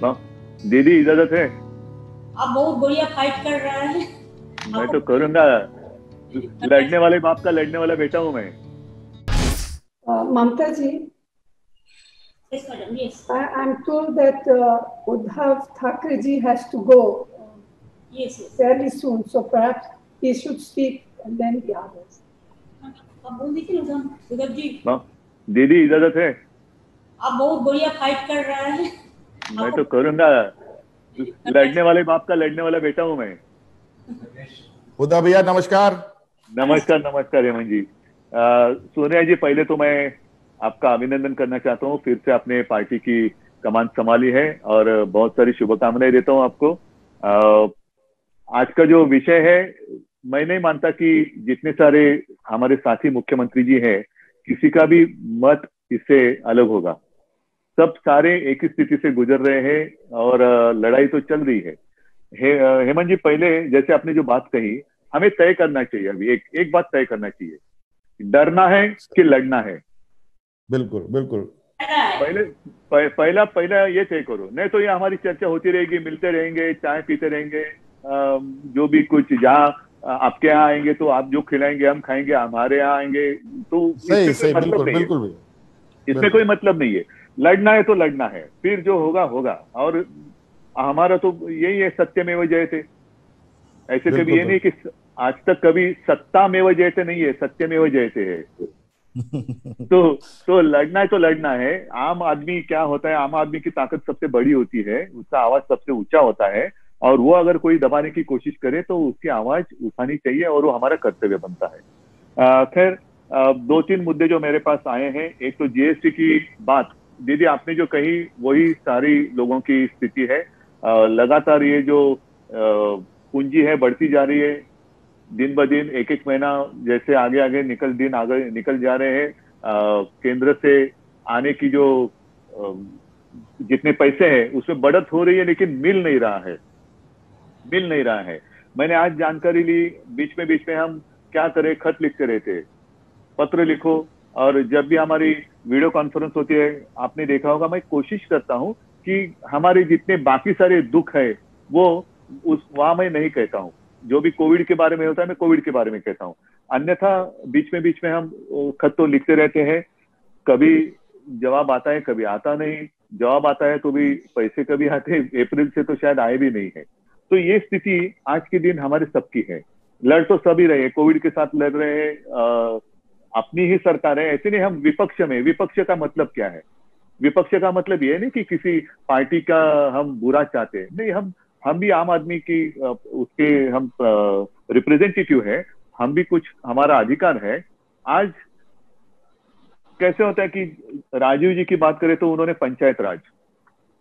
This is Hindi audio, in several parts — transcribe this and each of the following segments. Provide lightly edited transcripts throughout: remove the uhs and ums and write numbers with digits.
हाँ, दीदी इजाजत है? आप बहुत बढ़िया फाइट कर रहा है। मैं आपको तो करूंगा। लड़ने congratulations। वाले बाप का लड़ने वाला बेटा हूं मैं। Mamta ji, Yes, madam. Yes. I'm told that Uddhav Thackeray ji has to go Yes, yes. fairly soon, so perhaps he should speak and then the others. आप बोल दीजिए ना उद्धव जी। हाँ, दीदी इजाजत है? आप बहुत बढ़िया फाइट कर रहा है। मैं आपको तो करूंगा। लड़ने congratulations। वाले बाप का लड़ने वाला बेटा हूं मैं। उद्धव भैया नमस्कार। नमस्कार नमस्कार हेमंत जी। सोनिया जी, पहले तो मैं आपका अभिनंदन करना चाहता हूँ, फिर से आपने पार्टी की कमान संभाली है और बहुत सारी शुभकामनाएं देता हूँ आपको। आज का जो विषय है, मैं नहीं मानता कि जितने सारे हमारे साथी मुख्यमंत्री जी हैं, किसी का भी मत इससे अलग होगा। सब सारे एक ही स्थिति से गुजर रहे हैं और लड़ाई तो चल रही है। हेमंत जी, पहले जैसे आपने जो बात कही, हमें तय करना चाहिए। अभी एक एक बात तय करना चाहिए, डरना है कि लड़ना है। बिल्कुल बिल्कुल। पहले पहला पहला ये तय करो, नहीं तो ये हमारी चर्चा होती रहेगी, मिलते रहेंगे, चाय पीते रहेंगे। जो भी कुछ, जहाँ आपके यहाँ आएंगे तो आप जो खिलाएंगे हम खाएंगे, हमारे यहाँ आएंगे तो सही इसमें कोई सही, मतलब बिल्कुल नहीं है। बिल्कुल भैया, इसमें कोई मतलब नहीं है। लड़ना है तो लड़ना है, फिर जो होगा होगा। और हमारा तो यही है, सत्यमेव जयते। ऐसे कभी बिल्कुल ये नहीं कि आज तक कभी सत्तामेव जयते नहीं है, सत्यमेव जयते है। तो लड़ना है तो लड़ना है। आम आदमी क्या होता है, आम आदमी की ताकत सबसे बड़ी होती है, उसका आवाज सबसे ऊंचा होता है। और वो अगर कोई दबाने की कोशिश करे तो उसकी आवाज उठानी चाहिए और वो हमारा कर्तव्य बनता है। खैर, दो तीन मुद्दे जो मेरे पास आए हैं। एक तो जीएसटी की बात, दीदी आपने जो कही वही सारी लोगों की स्थिति है। लगातार ये जो पूंजी है बढ़ती जा रही है, दिन ब दिन, एक एक महीना जैसे आगे आगे दिन आगे निकल जा रहे हैं। केंद्र से आने की जो जितने पैसे हैं उसमें बढ़त हो रही है, लेकिन मिल नहीं रहा है। मैंने आज जानकारी ली, बीच में हम क्या करें, खत लिखते रहते, पत्र लिखो। और जब भी हमारी वीडियो कॉन्फ्रेंस होती है, आपने देखा होगा, मैं कोशिश करता हूं कि हमारे जितने बाकी सारे दुख है वो उस वहां मैं नहीं कहता हूं। जो भी कोविड के बारे में होता है, मैं कोविड के बारे में कहता हूं। अन्यथा बीच में हम खत तो लिखते रहते हैं। कभी जवाब आता है, कभी आता नहीं। जवाब आता है तो भी पैसे कभी आते हैं, अप्रैल से तो शायद आए भी नहीं है। तो ये स्थिति आज के दिन हमारे सबकी है। लड़ तो सभी रहे हैं, कोविड के साथ लड़ रहे हैं। अपनी ही सरकार है, ऐसे नहीं हम विपक्ष में। विपक्ष का मतलब क्या है? विपक्ष का मतलब ये नहीं कि किसी पार्टी का हम बुरा चाहते हैं, नहीं। हम भी आम आदमी की उसके हम रिप्रेजेंटेटिव है। हम भी कुछ, हमारा अधिकार है। आज कैसे होता है कि राजीव जी की बात करें तो उन्होंने पंचायत राज,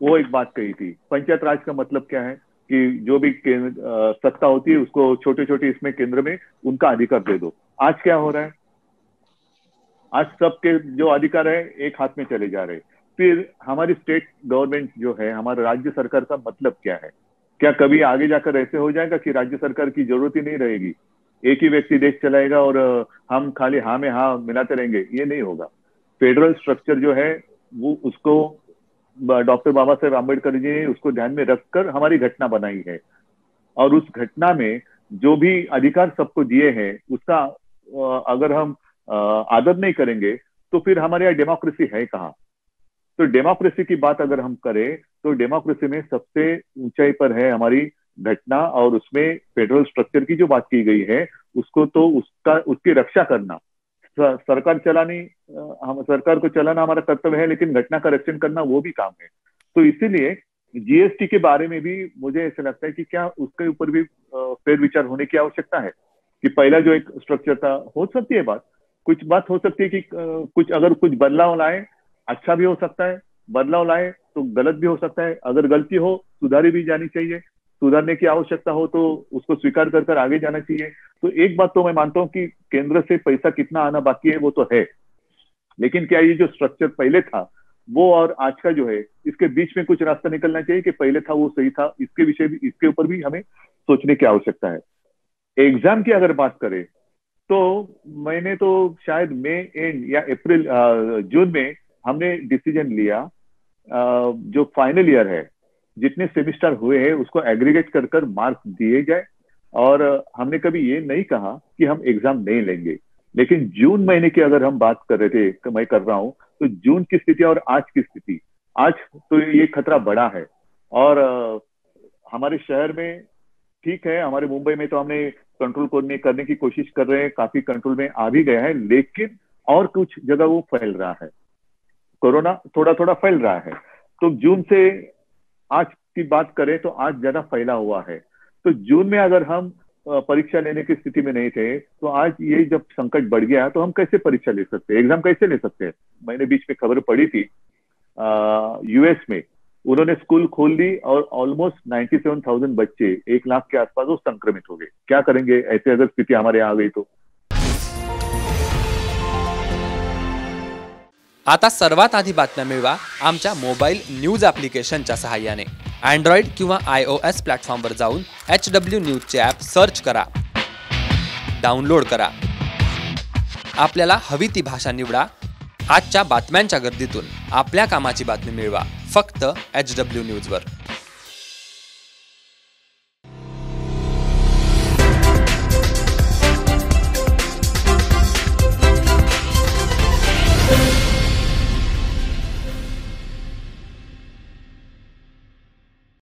वो एक बात कही थी। पंचायत राज का मतलब क्या है कि जो भी सत्ता होती है उसको छोटे छोटे इसमें केंद्र में उनका अधिकार दे दो। आज क्या हो रहा है? आज सबके जो अधिकार है एक हाथ में चले जा रहे हैं। फिर हमारी स्टेट गवर्नमेंट जो है, हमारा राज्य सरकार का मतलब क्या है? क्या कभी आगे जाकर ऐसे हो जाएगा कि राज्य सरकार की जरूरत ही नहीं रहेगी, एक ही व्यक्ति देश चलाएगा और हम खाली हाँ में हाँ मिलाते रहेंगे? ये नहीं होगा। फेडरल स्ट्रक्चर जो है वो, उसको डॉक्टर बाबा साहेब आम्बेडकर जी ने उसको ध्यान में रखकर हमारी घटना बनाई है। और उस घटना में जो भी अधिकार सबको दिए हैं उसका अगर हम आदर नहीं करेंगे तो फिर हमारे यहाँ डेमोक्रेसी है कहाँ? तो डेमोक्रेसी की बात अगर हम करें तो डेमोक्रेसी में सबसे ऊंचाई पर है हमारी घटना, और उसमें फेडरल स्ट्रक्चर की जो बात की गई है उसको तो उसकी रक्षा करना, सरकार चलानी, हम सरकार को चलाना हमारा कर्तव्य है, लेकिन घटना का रक्षण करना वो भी काम है। तो इसीलिए जीएसटी के बारे में भी मुझे ऐसा लगता है कि क्या उसके ऊपर भी फेर विचार होने की आवश्यकता है। कि पहला जो एक स्ट्रक्चर था, हो सकती है बात, कुछ बात हो सकती है कि कुछ अगर कुछ बदलाव लाए, अच्छा भी हो सकता है। बदलाव लाए तो गलत भी हो सकता है। अगर गलती हो सुधारी भी जानी चाहिए, सुधारने की आवश्यकता हो तो उसको स्वीकार कर आगे जाना चाहिए। तो एक बात तो मैं मानता हूं कि केंद्र से पैसा कितना आना बाकी है वो तो है, लेकिन क्या ये जो स्ट्रक्चर पहले था वो और आज का जो है, इसके बीच में कुछ रास्ता निकलना चाहिए कि पहले था वो सही था। इसके विषय भी, इसके ऊपर भी हमें सोचने की आवश्यकता है। एग्जाम की अगर बात करें तो मैंने तो शायद मई एंड या जून में हमने डिसीजन लिया, जो फाइनल ईयर है जितने सेमिस्टर हुए हैं उसको एग्रीगेट कर कर मार्क्स दिए जाए। और हमने कभी ये नहीं कहा कि हम एग्जाम नहीं लेंगे, लेकिन जून महीने की अगर हम बात कर रहे थे, तो मैं कर रहा हूं, तो जून की स्थिति और आज की स्थिति, आज तो ये खतरा बड़ा है। और हमारे शहर में ठीक है, हमारे मुंबई में तो हमने कंट्रोल करने की कोशिश कर रहे हैं, काफी कंट्रोल में आ भी गया है, लेकिन और कुछ जगह वो फैल रहा है, कोरोना थोड़ा थोड़ा फैल रहा है। तो जून से आज की बात करें तो आज ज्यादा फैला हुआ है। तो जून में अगर हम परीक्षा लेने की स्थिति में नहीं थे, तो आज ये जब संकट बढ़ गया तो हम कैसे परीक्षा ले सकते हैं, एग्जाम कैसे ले सकते हैं। मैंने बीच में खबर पढ़ी थी, यूएस में उन्होंने स्कूल खोल दी और ऑलमोस्ट 97,000 बच्चे, 1 लाख के आसपास वो संक्रमित हो गए। क्या करेंगे ऐसे अगर स्थिति हमारे यहाँ आ गई तो। आता सर्वात आधी बातम्या मिळवा आमच्या मोबाईल न्यूज ॲप्लिकेशनच्या सहाय्याने। अँड्रॉइड किंवा iOS प्लॅटफॉर्मवर जाऊन HW न्यूजचे ॲप सर्च करा, डाउनलोड करा, आपल्याला हवी ती भाषा निवडा। आजच्या बातम्यांच्या गर्दीतून आपल्या कामाची बातमी मिळवा फक्त HW न्यूजवर।